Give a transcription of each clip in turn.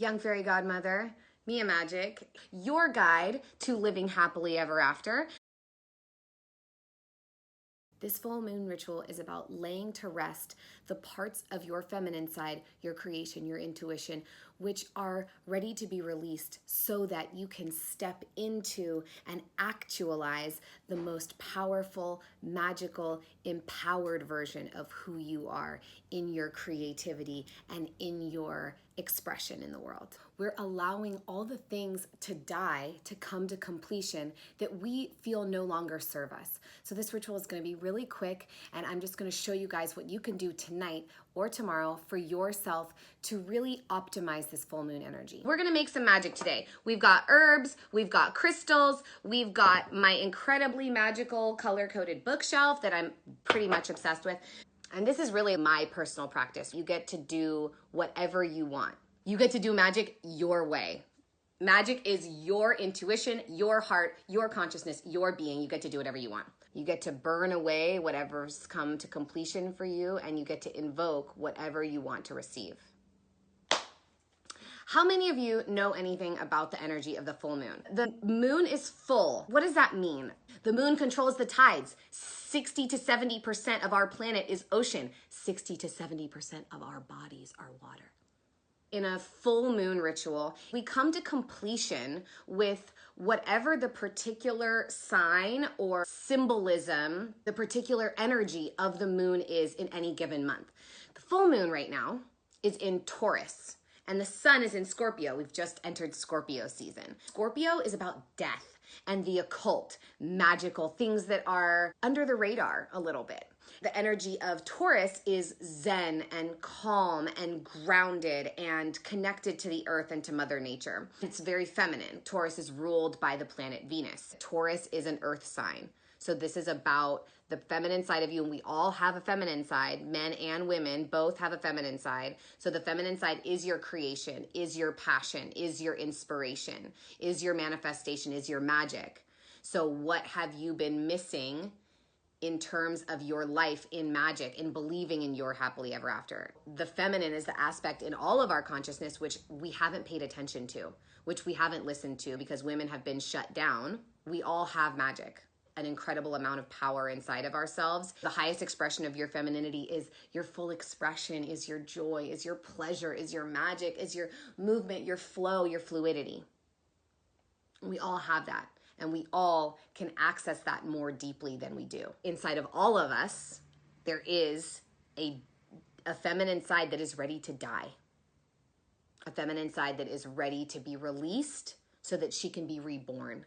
young fairy godmother, Mia Magic, your guide to living happily ever after. This full moon ritual is about laying to rest the parts of your feminine side, your creation, your intuition, which are ready to be released so that you can step into and actualize the most powerful, magical, empowered version of who you are in your creativity and in your expression in the world. We're allowing all the things to die, to come to completion that we feel no longer serve us. So this ritual is going to be really quick, and I'm just going to show you guys what you can do tonight or tomorrow for yourself to really optimize this full moon energy. We're going to make some magic today. We've got herbs, we've got crystals, we've got my incredibly magical color-coded bookshelf that I'm pretty much obsessed with. And this is really my personal practice. You get to do whatever you want. You get to do magic your way. Magic is your intuition, your heart, your consciousness, your being. You get to do whatever you want. You get to burn away whatever's come to completion for you, and you get to invoke whatever you want to receive. How many of you know anything about the energy of the full moon? The moon is full. What does that mean? The moon controls the tides. 60 to 70% of our planet is ocean. 60 to 70% of our bodies are water. In a full moon ritual, we come to completion with whatever the particular sign or symbolism, the particular energy of the moon is in any given month. The full moon right now is in Taurus, and the sun is in Scorpio. We've just entered Scorpio season. Scorpio is about death and the occult, magical things that are under the radar a little bit. The energy of Taurus is zen and calm and grounded and connected to the earth and to Mother Nature. It's very feminine. Taurus is ruled by the planet Venus. Taurus is an earth sign. So this is about the feminine side of you, and we all have a feminine side. Men and women both have a feminine side. So the feminine side is your creation, is your passion, is your inspiration, is your manifestation, is your magic. So what have you been missing in terms of your life in magic, in believing in your happily ever after? The feminine is the aspect in all of our consciousness which we haven't paid attention to, which we haven't listened to because women have been shut down. We all have magic, an incredible amount of power inside of ourselves. The highest expression of your femininity is your full expression, is your joy, is your pleasure, is your magic, is your movement, your flow, your fluidity. We all have that. And we all can access that more deeply than we do. Inside of all of us, there is a feminine side that is ready to die. A feminine side that is ready to be released so that she can be reborn,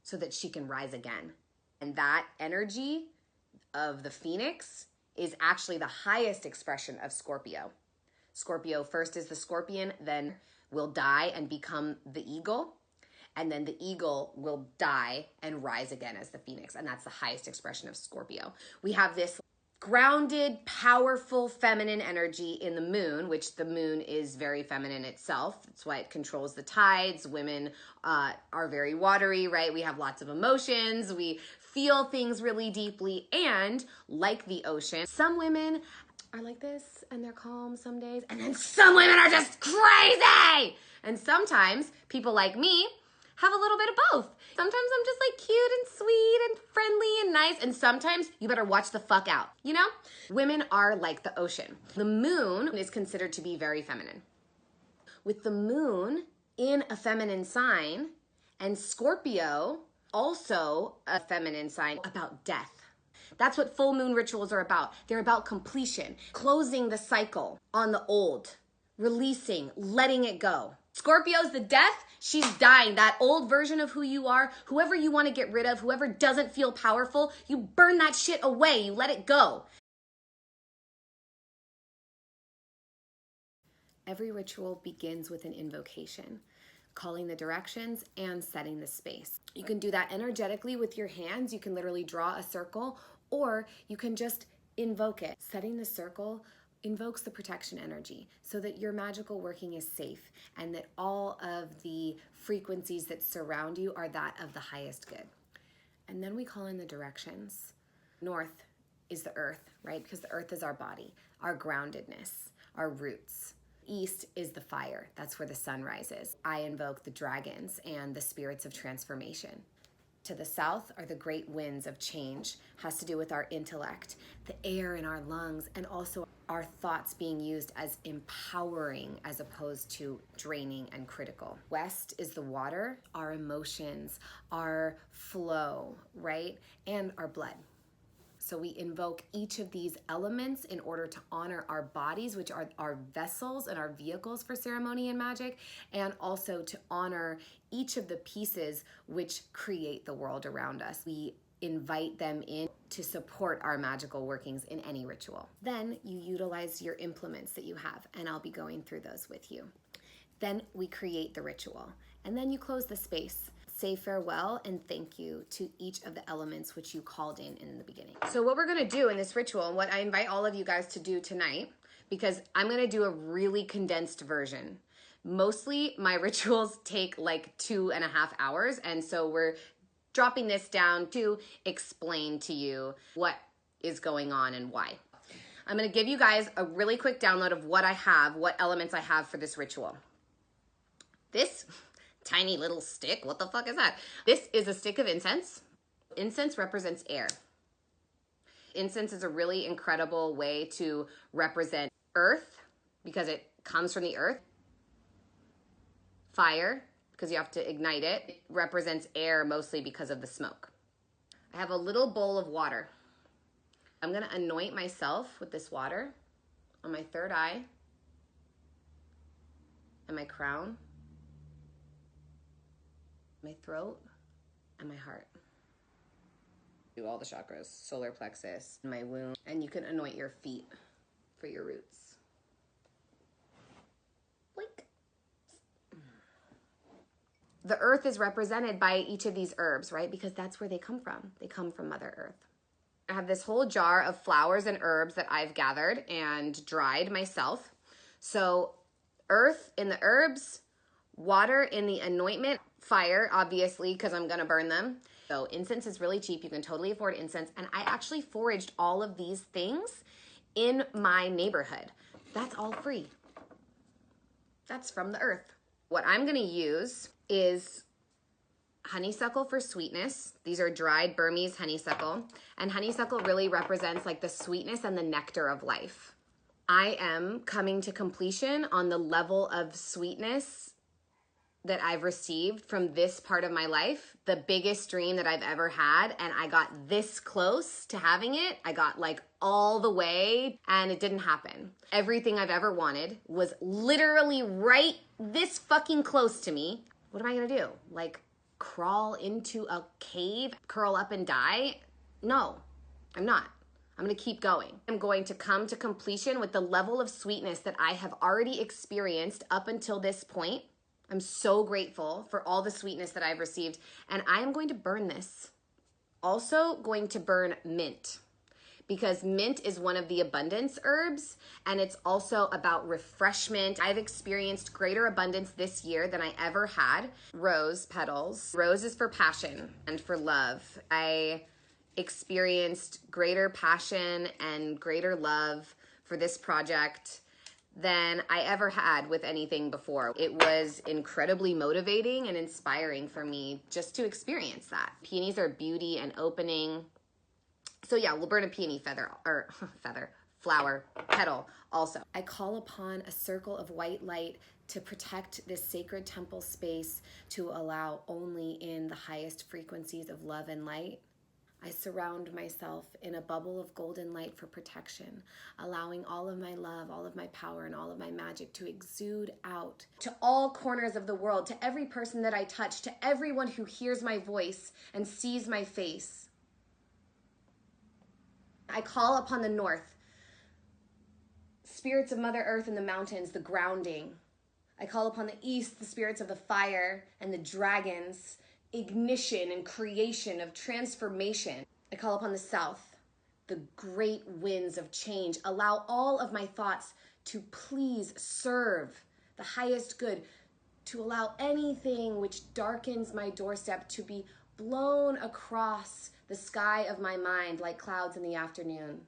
so that she can rise again. And that energy of the phoenix is actually the highest expression of Scorpio. Scorpio first is the scorpion, then will die and become the eagle. And then the eagle will die and rise again as the phoenix. And that's the highest expression of Scorpio. We have this grounded, powerful feminine energy in the moon, which the moon is very feminine itself. That's why it controls the tides. Women are very watery, right? We have lots of emotions. We feel things really deeply. And like the ocean, some women are like this and they're calm some days. And then some women are just crazy. And sometimes people like me have a little bit of both. Sometimes I'm just like cute and sweet and friendly and nice. And sometimes you better watch the fuck out, you know? Women are like the ocean. The moon is considered to be very feminine. With the moon in a feminine sign and Scorpio also a feminine sign about death. That's what full moon rituals are about. They're about completion, closing the cycle on the old, releasing, letting it go. Scorpio's the death. She's dying. That old version of who you are, whoever you want to get rid of, whoever doesn't feel powerful, you burn that shit away. You let it go. Every ritual begins with an invocation, calling the directions and setting the space. You can do that energetically with your hands. You can literally draw a circle, or you can just invoke it. Setting the circle invokes the protection energy so that your magical working is safe and that all of the frequencies that surround you are that of the highest good. And then we call in the directions. North is the earth, right? Because the earth is our body, our groundedness, our roots. East is the fire. That's where the sun rises. I invoke the dragons and the spirits of transformation. To the south are the great winds of change. Has to do with our intellect, the air in our lungs, and also our thoughts being used as empowering as opposed to draining and critical. West is the water, our emotions, our flow, right? And our blood. So we invoke each of these elements in order to honor our bodies, which are our vessels and our vehicles for ceremony and magic, and also to honor each of the pieces which create the world around us. We invite them in to support our magical workings in any ritual. Then you utilize your implements that you have, and I'll be going through those with you. Then we create the ritual, and then you close the space. Say farewell and thank you to each of the elements which you called in the beginning. So what we're gonna do in this ritual, and what I invite all of you guys to do tonight, because I'm gonna do a really condensed version. Mostly my rituals take like 2.5 hours, and so we're dropping this down to explain to you what is going on and why. I'm gonna give you guys a really quick download of what I have, what elements I have for this ritual. This tiny little stick, what the fuck is that? This is a stick of incense. Incense represents air. Incense is a really incredible way to represent earth because it comes from the earth. Fire, because you have to ignite it. It represents air mostly because of the smoke. I have a little bowl of water. I'm gonna anoint myself with this water on my third eye and my crown, my throat, and my heart. Do all the chakras, solar plexus, my womb, and you can anoint your feet for your roots. Blink. The earth is represented by each of these herbs, right? Because that's where they come from. They come from Mother Earth. I have this whole jar of flowers and herbs that I've gathered and dried myself. So earth in the herbs, water in the anointment, fire, obviously, because I'm gonna burn them. So incense is really cheap. You can totally afford incense. And I actually foraged all of these things in my neighborhood. That's all free. That's from the earth. What I'm gonna use is honeysuckle for sweetness. These are dried Burmese honeysuckle. And honeysuckle really represents like the sweetness and the nectar of life. I am coming to completion on the level of sweetness that I've received from this part of my life, the biggest dream that I've ever had, and I got this close to having it. I got like all the way, and it didn't happen. Everything I've ever wanted was literally right this fucking close to me. What am I gonna do? Like crawl into a cave, curl up and die? No, I'm not. I'm gonna keep going. I'm going to come to completion with the level of sweetness that I have already experienced up until this point. I'm so grateful for all the sweetness that I've received, and I am going to burn this. Also going to burn mint, because mint is one of the abundance herbs, and it's also about refreshment. I've experienced greater abundance this year than I ever had. Rose petals. Rose is for passion and for love. I experienced greater passion and greater love for this project than I ever had with anything before. It was incredibly motivating and inspiring for me just to experience that. Peonies are beauty and opening. So yeah, we'll burn a peony flower, petal also. I call upon a circle of white light to protect this sacred temple space, to allow only in the highest frequencies of love and light. I surround myself in a bubble of golden light for protection, allowing all of my love, all of my power, and all of my magic to exude out to all corners of the world, to every person that I touch, to everyone who hears my voice and sees my face. I call upon the north, spirits of Mother Earth and the mountains, the grounding. I call upon the east, the spirits of the fire and the dragons, ignition and creation of transformation. I call upon the south, the great winds of change. Allow all of my thoughts to please serve the highest good, to allow anything which darkens my doorstep to be blown across the sky of my mind like clouds in the afternoon.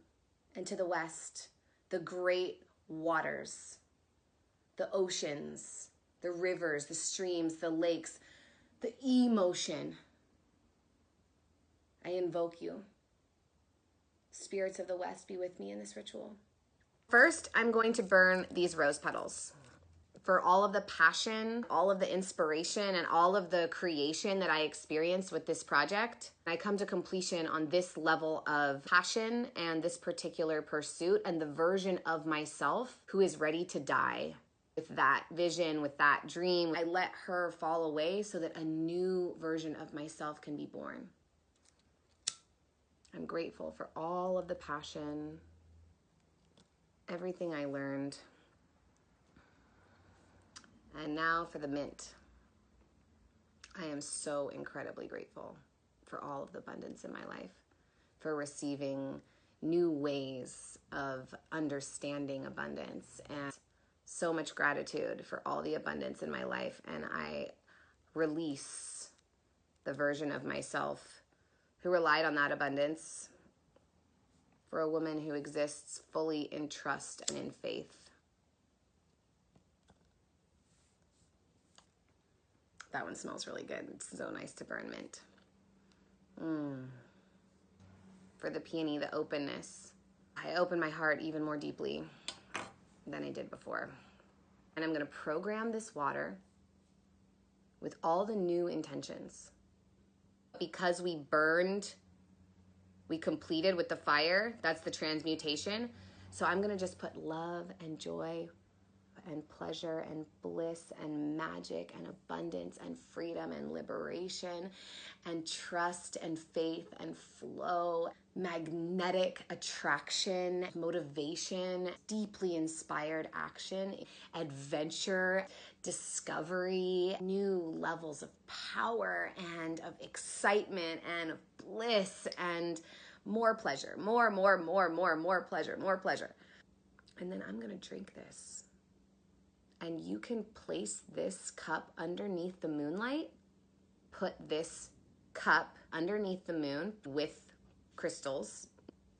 And to the west, the great waters the oceans, the rivers, the streams, the lakes, the emotion. I invoke you. Spirits of the West, be with me in this ritual. First, I'm going to burn these rose petals for all of the passion, all of the inspiration, and all of the creation that I experienced with this project. I come to completion on this level of passion and this particular pursuit and the version of myself who is ready to die. With that vision, with that dream, I let her fall away so that a new version of myself can be born. I'm grateful for all of the passion, everything I learned. And now for the mint. I am so incredibly grateful for all of the abundance in my life, for receiving new ways of understanding abundance, and so much gratitude for all the abundance in my life. And I release the version of myself who relied on that abundance for a woman who exists fully in trust and in faith. That one smells really good. It's so nice to burn mint. For the peony, the openness. I open my heart even more deeply than I did before. And I'm gonna program this water with all the new intentions. Because we burned, we completed with the fire, that's the transmutation. So I'm gonna just put love and joy and pleasure and bliss and magic and abundance and freedom and liberation and trust and faith and flow, magnetic attraction, motivation, deeply inspired action, adventure, discovery, new levels of power and of excitement and of bliss and more pleasure, more pleasure, more pleasure. And then I'm gonna drink this. And you can place this cup underneath the moonlight, put this cup underneath the moon with crystals,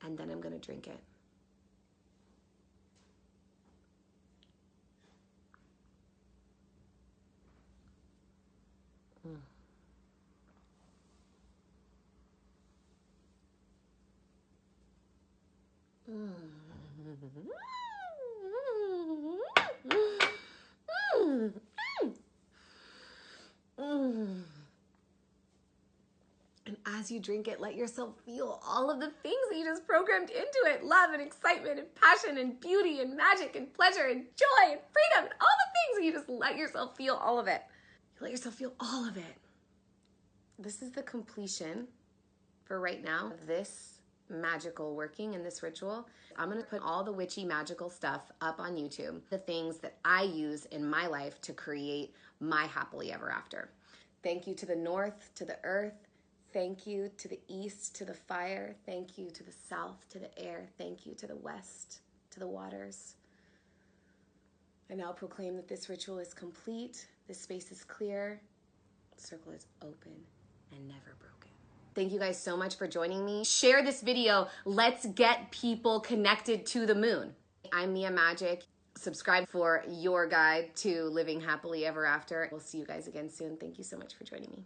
and then I'm gonna drink it. And as you drink it, let yourself feel all of the things that you just programmed into it. Love and excitement and passion and beauty and magic and pleasure and joy and freedom and all the things. And you just let yourself feel all of it. You let yourself feel all of it. This is the completion for right now of this magical working in this ritual. I'm gonna put all the witchy magical stuff up on YouTube, the things that I use in my life to create my happily ever after. Thank you to the north, to the earth. Thank you to the east, to the fire. Thank you to the south, to the air. Thank you to the west, to the waters. I now proclaim that this ritual is complete. This space is clear. The circle is open and never broken. Thank you guys so much for joining me. Share this video. Let's get people connected to the moon. I'm Mia Magic. Subscribe for your guide to living happily ever after. We'll see you guys again soon. Thank you so much for joining me.